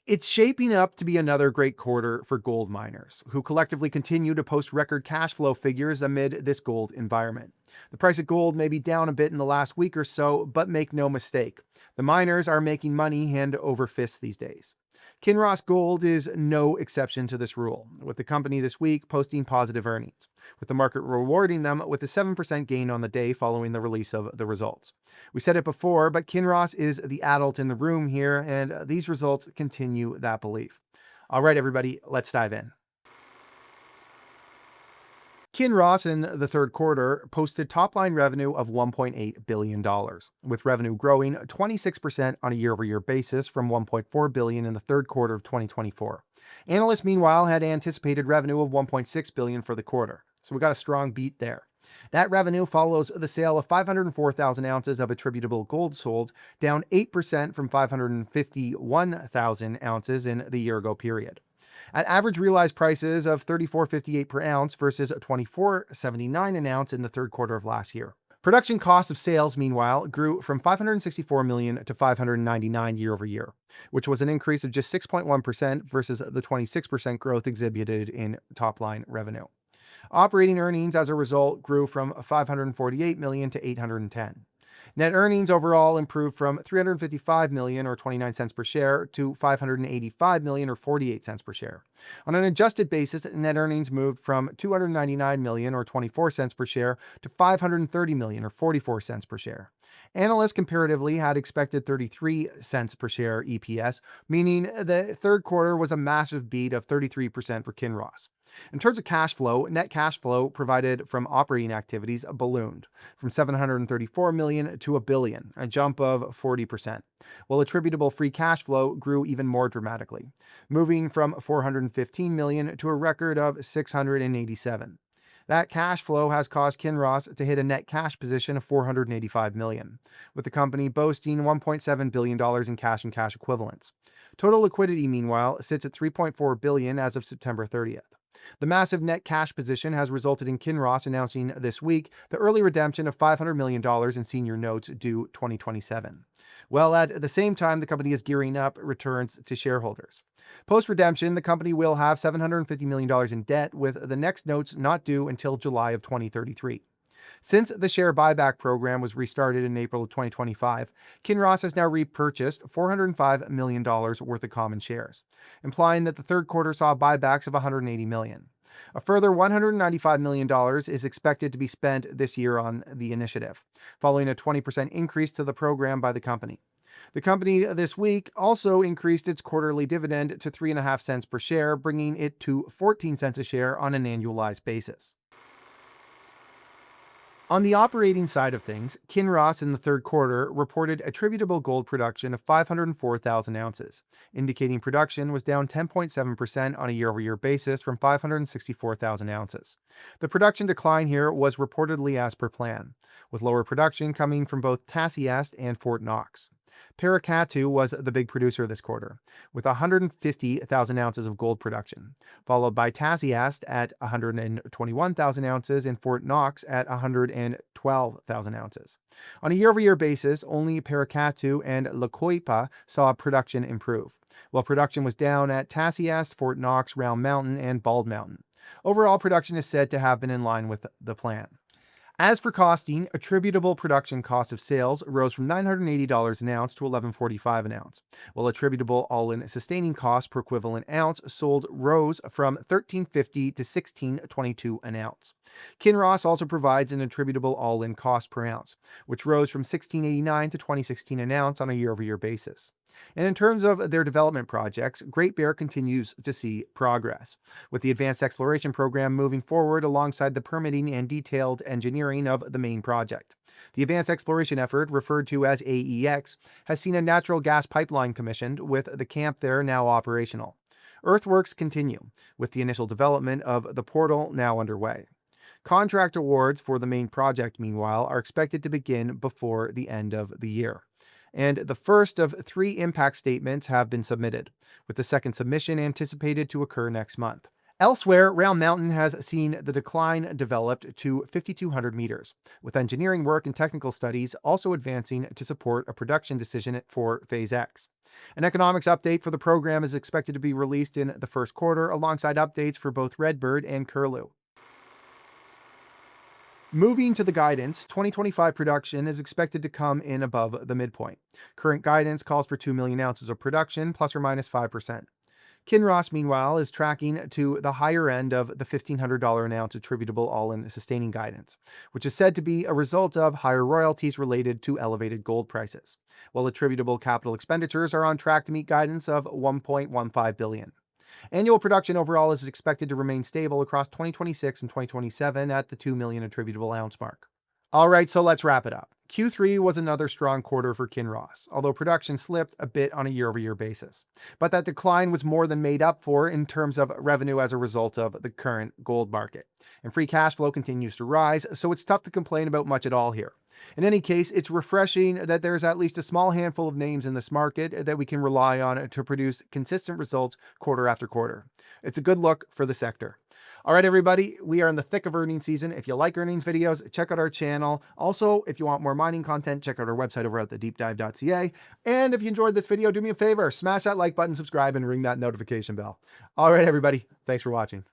It's shaping up to be another great quarter for gold miners, who collectively continue to post record cash flow figures amid this gold environment. The price of gold may be down a bit in the last week or so, but make no mistake, the miners are making money hand over fist these days. Kinross Gold is no exception to this rule, with the company this week posting positive earnings, with the market rewarding them with a 7% gain on the day following the release of the results. We said it before, but Kinross is the adult in the room here, and these results continue that belief. All right, everybody, let's dive in. Kinross in the third quarter posted top-line revenue of $1.8 billion, with revenue growing 26% on a year-over-year basis from $1.4 billion in the third quarter of 2024. Analysts, meanwhile, had anticipated revenue of $1.6 billion for the quarter, so we got a strong beat there. That revenue follows the sale of 504,000 ounces of attributable gold sold, down 8% from 551,000 ounces in the year-ago period. At average realized prices of $34.58 per ounce versus $24.79 an ounce in the third quarter of last year. Production cost of sales, meanwhile, grew from $564 million to $599 million year over year, which was an increase of just 6.1% versus the 26% growth exhibited in top-line revenue. Operating earnings, as a result, grew from $548 million to $810 million. Net earnings overall improved from $355 million or 29 cents per share to $585 million or 48 cents per share. On an adjusted basis, net earnings moved from $299 million or 24 cents per share to $530 million or 44 cents per share. Analysts comparatively had expected 33 cents per share EPS, meaning the third quarter was a massive beat of 33% for Kinross. In terms of cash flow, net cash flow provided from operating activities ballooned from $734 million to $1 billion, a jump of 40%, while attributable free cash flow grew even more dramatically, moving from $415 million to a record of $687 million. That cash flow has caused Kinross to hit a net cash position of $485 million, with the company boasting $1.7 billion in cash and cash equivalents. Total liquidity, meanwhile, sits at $3.4 billion as of September 30th. The massive net cash position has resulted in Kinross announcing this week the early redemption of $500 million in senior notes due 2027. Well, at the same time, the company is gearing up returns to shareholders. Post-redemption, the company will have $750 million in debt, with the next notes not due until July of 2033. Since the share buyback program was restarted in April of 2025, Kinross has now repurchased $405 million worth of common shares, implying that the third quarter saw buybacks of $180 million. A further $195 million is expected to be spent this year on the initiative, following a 20% increase to the program by the company. The company this week also increased its quarterly dividend to 3.5 cents per share, bringing it to 14 cents a share on an annualized basis. On the operating side of things, Kinross in the third quarter reported attributable gold production of 504,000 ounces, indicating production was down 10.7% on a year-over-year basis from 564,000 ounces. The production decline here was reportedly as per plan, with lower production coming from both Tasiast and Fort Knox. Paracatu was the big producer this quarter, with 150,000 ounces of gold production, followed by Tasiast at 121,000 ounces and Fort Knox at 112,000 ounces. On a year-over-year basis, only Paracatu and La Coipa saw production improve, while production was down at Tasiast, Fort Knox, Round Mountain, and Bald Mountain. Overall, production is said to have been in line with the plan. As for costing, attributable production cost of sales rose from $980 an ounce to $1145 an ounce, while attributable all-in sustaining cost per equivalent ounce sold rose from $1350 to $1622 an ounce. Kinross also provides an attributable all-in cost per ounce, which rose from $1689 to $2016 an ounce on a year-over-year basis. And in terms of their development projects, Great Bear continues to see progress, with the advanced exploration program moving forward alongside the permitting and detailed engineering of the main project. The advanced exploration effort, referred to as AEX, has seen a natural gas pipeline commissioned, with the camp there now operational. Earthworks continue, with the initial development of the portal now underway. Contract awards for the main project, meanwhile, are expected to begin before the end of the year. And the first of 3 impact statements have been submitted, with the second submission anticipated to occur next month. Elsewhere, Round Mountain has seen the decline developed to 5,200 meters, with engineering work and technical studies also advancing to support a production decision for Phase X. An economics update for the program is expected to be released in the first quarter, alongside updates for both Redbird and Curlew. Moving to the guidance, 2025 production is expected to come in above the midpoint. Current guidance calls for 2 million ounces of production, plus or minus 5%. Kinross, meanwhile, is tracking to the higher end of the $1,500 an ounce attributable all-in sustaining guidance, which is said to be a result of higher royalties related to elevated gold prices, while attributable capital expenditures are on track to meet guidance of $1.15 billion. Annual production overall is expected to remain stable across 2026 and 2027 at the 2 million attributable ounce mark. All right, so let's wrap it up. Q3 was another strong quarter for Kinross, although production slipped a bit on a year-over-year basis. But that decline was more than made up for in terms of revenue as a result of the current gold market. And free cash flow continues to rise, so it's tough to complain about much at all here. In any case, it's refreshing that there's at least a small handful of names in this market that we can rely on to produce consistent results quarter after quarter. It's a good look for the sector. All right, everybody, we are in the thick of earnings season. If you like earnings videos, check out our channel. Also, if you want more mining content, check out our website over at thedeepdive.ca. And if you enjoyed this video, do me a favor, smash that like button, subscribe, and ring that notification bell. All right, everybody, thanks for watching.